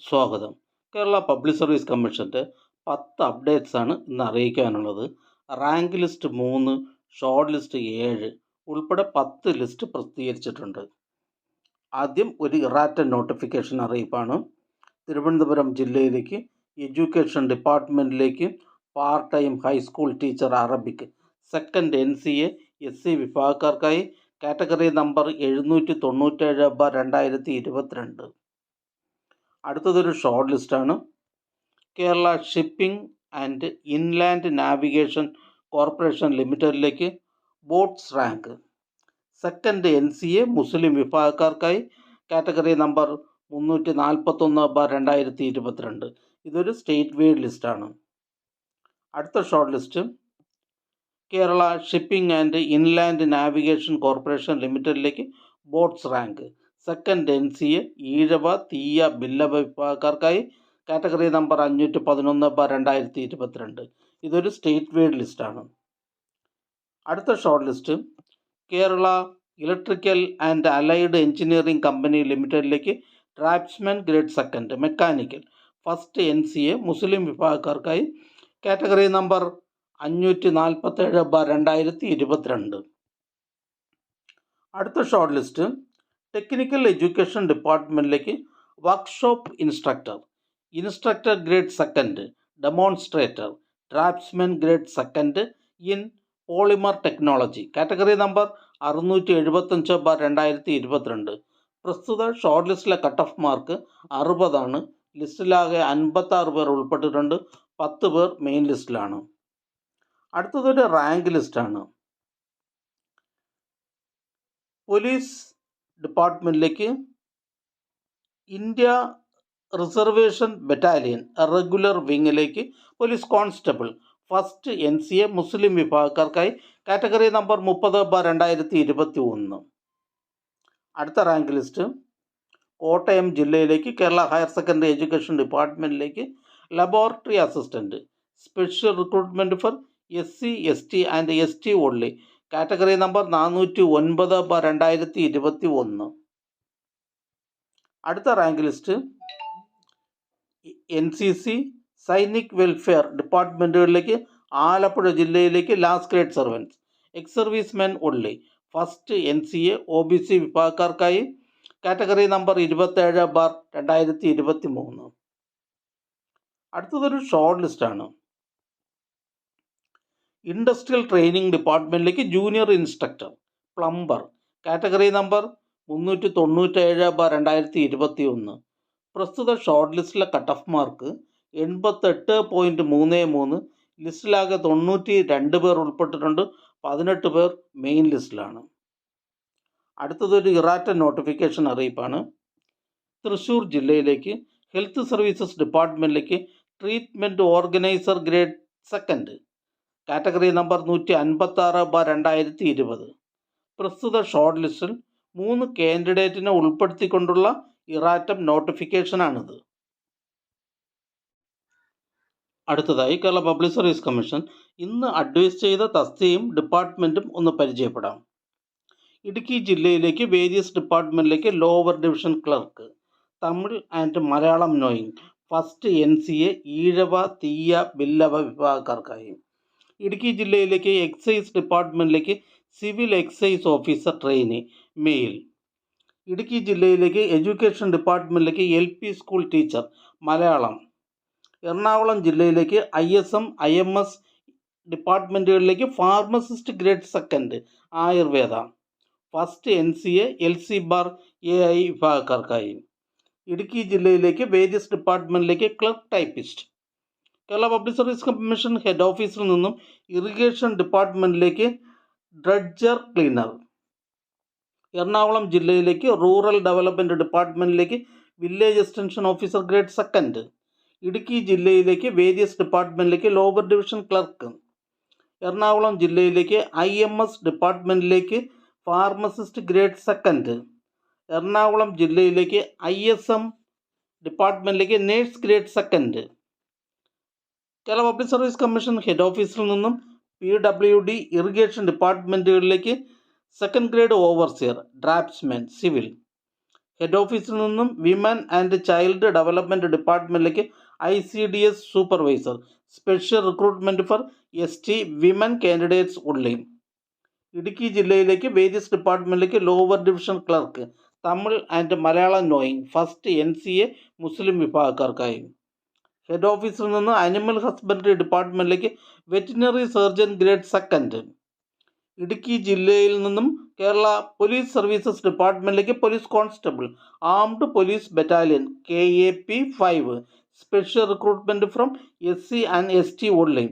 സ്വാഗതം. Kerala public service കമ്മീഷൻ്റെ 10 അപ്ഡേറ്റ്സാണ് ഇന്ന് അറിയിക്കാനുള്ളത്. റാങ്ക് ലിസ്റ്റ് 3, ഷോർട്ട് ലിസ്റ്റ് 7 ഉൾപ്പെടെ 10 ലിസ്റ്റ് പ്രസിദ്ധീകരിച്ചിട്ടുണ്ട്. ആദ്യം ഒരു ഇറാറ്റൻ നോട്ടിഫിക്കേഷൻ അറിയിപ്പാണ്. തിരുവനന്തപുരം ജില്ലയിലേക്ക് എഡ്യൂക്കേഷൻ ഡിപ്പാർട്ട്മെൻറ്റിലേക്ക് part time high school teacher Arabic second NCA SC വിഭാഗക്കാർക്കായി കാറ്റഗറി നമ്പർ 797/2022. അടുത്തതൊരു ഷോർട്ട് ലിസ്റ്റാണ്. Kerala shipping and inland navigation corporation ലിമിറ്റഡിലേക്ക് boats rank second NCA Muslim വിഭാഗക്കാർക്കായി കാറ്റഗറി നമ്പർ 341/2022. ഇതൊരു സ്റ്റേറ്റ് വൈഡ് ലിസ്റ്റാണ്. അടുത്ത short list Kerala shipping and inland navigation corporation ലിമിറ്റഡിലേക്ക് boats rank second NCA Ezhava Thiyya Billava വിഭാഗക്കാർക്കായി category number 511/2022. ഇതൊരു സ്റ്റേറ്റ് വൈഡ് ലിസ്റ്റാണ്. അടുത്ത short list Kerala electrical and allied engineering company ലിമിറ്റഡിലേക്ക് draftsman grade second mechanical first NCA Muslim വിഭാഗക്കാർക്കായി category number 547/2022. അടുത്ത short list technical education ഡിപ്പാർട്ട്മെൻറ്റിലേക്ക് workshop instructor grade second demonstrator draftsman grade second in polymer technology category number 675/2022. പ്രസ്തുത short ലിസ്റ്റിലെ cut off mark 60 ലിസ്റ്റിലാകെ 56 പേർ ഉൾപ്പെട്ടിട്ടുണ്ട്. 10 പേർ main ലിസ്റ്റിലാണ്. അടുത്തതൊരു rank ലിസ്റ്റാണ്. പോലീസ് ഡിപ്പാർട്ട്മെൻറ്റിലേക്ക് ഇന്ത്യ റിസർവേഷൻ ബറ്റാലിയൻ റെഗുലർ വിങ്ങിലേക്ക് police constable first NCA Muslim വിഭാഗക്കാർക്കായി കാറ്റഗറി നമ്പർ 30/2021. അടുത്ത റാങ്ക് ലിസ്റ്റ് കോട്ടയം ജില്ലയിലേക്ക് കേരള ഹയർ സെക്കൻഡറി എഡ്യൂക്കേഷൻ ഡിപ്പാർട്ട്മെൻറ്റിലേക്ക് laboratory assistant special recruitment for SC ST and ST only category number 409/2021. അടുത്ത rank list NCC Sainik welfare ഡിപ്പാർട്ട്മെൻറ്റുകളിലേക്ക് ആലപ്പുഴ ജില്ലയിലേക്ക് last grade servants ex servicemen only first NCA OBC വിഭാഗക്കാർക്കായി category number 27/2023. അടുത്തതൊരു short ലിസ്റ്റാണ്. Industrial training ഡിപ്പാർട്ട്മെൻറ്റിലേക്ക് junior instructor plumber category number 397/2021. പ്രസ്തുത short ലിസ്റ്റിലെ cut off mark 88.33. ലിസ്റ്റിലാകെ 92 പേർ ഉൾപ്പെട്ടിട്ടുണ്ട്. 18 പേർ മെയിൻ ലിസ്റ്റിലാണ്. അടുത്തതൊരു ഇറാറ്റൻ നോട്ടിഫിക്കേഷൻ അറിയിപ്പാണ്. തൃശ്ശൂർ ജില്ലയിലേക്ക് ഹെൽത്ത് സർവീസസ് ഡിപ്പാർട്ട്മെൻറ്റിലേക്ക് treatment organiser grade second category number 156/2020. പ്രസ്തുത ഷോർട്ട് ലിസ്റ്റിൽ 3 കാൻഡിഡേറ്റിനെ ഉൾപ്പെടുത്തിക്കൊണ്ടുള്ള ഇറാറ്റം നോട്ടിഫിക്കേഷനാണിത്. അടുത്തതായി കേരള പബ്ലിക് സർവീസ് കമ്മീഷൻ ഇന്ന് അഡ്വൈസ് ചെയ്ത തസ്തികയും ഡിപ്പാർട്ട്മെൻറ്റും ഒന്ന് പരിചയപ്പെടാം. ഇടുക്കി ജില്ലയിലേക്ക് വേരിയസ് ഡിപ്പാർട്ട്മെൻറ്റിലേക്ക് lower division clerk Tamil and Malayalam knowing first NCA Ezhava Thiyya Billava വിഭാഗക്കാർക്കായി. ഇടുക്കി ജില്ലയിലേക്ക് എക്സൈസ് ഡിപ്പാർട്ട്മെൻറ്റിലേക്ക് civil excise officer trainee male. Idukki ജില്ലയിലേക്ക് എഡ്യൂക്കേഷൻ ഡിപ്പാർട്ട്മെൻറ്റിലേക്ക് LP school teacher Malayalam. Ernakulam ജില്ലയിലേക്ക് ISM IMS ഡിപ്പാർട്ട്മെൻറ്റുകളിലേക്ക് pharmacist grade second Ayurveda first NCA LC bar AI വിഭാഗക്കാർക്കായി. ഇടുക്കി ജില്ലയിലേക്ക് വേരിയസ് ഡിപ്പാർട്ട്മെൻറ്റിലേക്ക് clerk typist. Kerala public service commission head ഓഫീസിൽ നിന്നും ഇറിഗേഷൻ ഡിപ്പാർട്ട്മെൻറ്റിലേക്ക് ഡ്രഡ്ജർ ക്ലീനർ. എറണാകുളം ജില്ലയിലേക്ക് റൂറൽ ഡെവലപ്മെൻറ്റ് ഡിപ്പാർട്ട്മെൻറ്റിലേക്ക് village extension officer grade second. Idukki ജില്ലയിലേക്ക് വേരിയസ് ഡിപ്പാർട്ട്മെൻറ്റിലേക്ക് ലോവർ ഡിവിഷൻ ക്ലർക്ക്. എറണാകുളം ജില്ലയിലേക്ക് IMS ഡിപ്പാർട്ട്മെൻറ്റിലേക്ക് ഫാർമസിസ്റ്റ് ഗ്രേഡ് സെക്കൻഡ്. എറണാകുളം ജില്ലയിലേക്ക് ISM ഡിപ്പാർട്ട്മെൻറ്റിലേക്ക് nurse grade second. Kerala public service commission head ഓഫീസിൽ നിന്നും PWD ഇറിഗേഷൻ ഡിപ്പാർട്ട്മെൻറ്റുകളിലേക്ക് second grade overseer draftsman civil. Head ഓഫീസിൽ നിന്നും വിമൻ ആൻഡ് ചൈൽഡ് ഡെവലപ്മെൻറ്റ് ഡിപ്പാർട്ട്മെൻറ്റിലേക്ക് ICDS supervisor, special recruitment four ST women candidates only. Idukki ജില്ലയിലേക്ക് various ഡിപ്പാർട്ട്മെൻറ്റിലേക്ക് lower division clerk, Tamil and Malayalam knowing, first NCA Muslim വിഭാഗക്കാർക്കായി. Head ഓഫീസിൽ നിന്ന് animal husbandry ഡിപ്പാർട്ട്മെൻറ്റിലേക്ക് veterinary surgeon grade 2. Idukki ജില്ലയിൽ നിന്നും കേരള പോലീസ് സർവീസസ് ഡിപ്പാർട്ട്മെൻറ്റിലേക്ക് police constable, armed police battalion KAP 5, സ്പെഷ്യൽ റിക്രൂട്ട്മെൻറ്റ് from SC and ST only.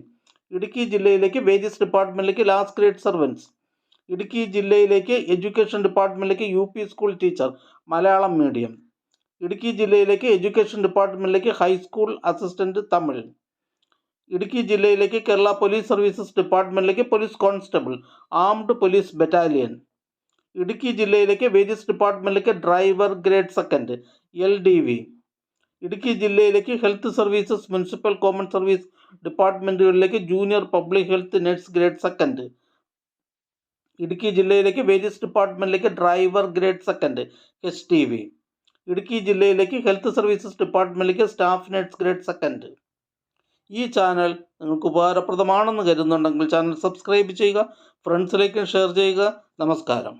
Idukki ജില്ലയിലേക്ക് വേരിയസ് ഡിപ്പാർട്ട്മെൻറ്റിലേക്ക് ലാസ്റ്റ് ഗ്രേഡ് സർവൻസ്. ഇടുക്കി ജില്ലയിലേക്ക് എഡ്യൂക്കേഷൻ ഡിപ്പാർട്ട്മെൻറ്റിലേക്ക് UP school teacher Malayalam medium. Idukki ജില്ലയിലേക്ക് education ഡിപ്പാർട്ട്മെൻറ്റിലേക്ക് high school assistant Tamil. Idukki ജില്ലയിലേക്ക് കേരള പോലീസ് സർവീസസ് ഡിപ്പാർട്ട്മെൻറ്റിലേക്ക് police constable, armed police battalion. Idukki ജില്ലയിലേക്ക് വേരിയസ് ഡിപ്പാർട്ട്മെൻറ്റിലേക്ക് ഡ്രൈവർ ഗ്രേഡ് 2 LDV. ഇടുക്കി ജില്ലയിലേക്ക് health services municipal common service ഡിപ്പാർട്ട്മെൻറ്റുകളിലേക്ക് junior public health nurse grade 2. Idukki ജില്ലയിലേക്ക് വേരിയസ് ഡിപ്പാർട്ട്മെൻറ്റിലേക്ക് ഡ്രൈവർ ഗ്രേഡ് 2 HTV. ഇടുക്കി ജില്ലയിലേക്ക് ഹെൽത്ത് സർവീസസ് ഡിപ്പാർട്ട്മെൻറ്റിലേക്ക് സ്റ്റാഫ് നഴ്സ് ഗ്രേഡ് 2. ഈ ചാനൽ നിങ്ങൾക്ക് ഉപകാരപ്രദമാണെന്ന് കരുതുന്നുണ്ടെങ്കിൽ ചാനൽ സബ്സ്ക്രൈബ് ചെയ്യുക, ഫ്രണ്ട്സിലേക്ക് ഷെയർ ചെയ്യുക. നമസ്കാരം.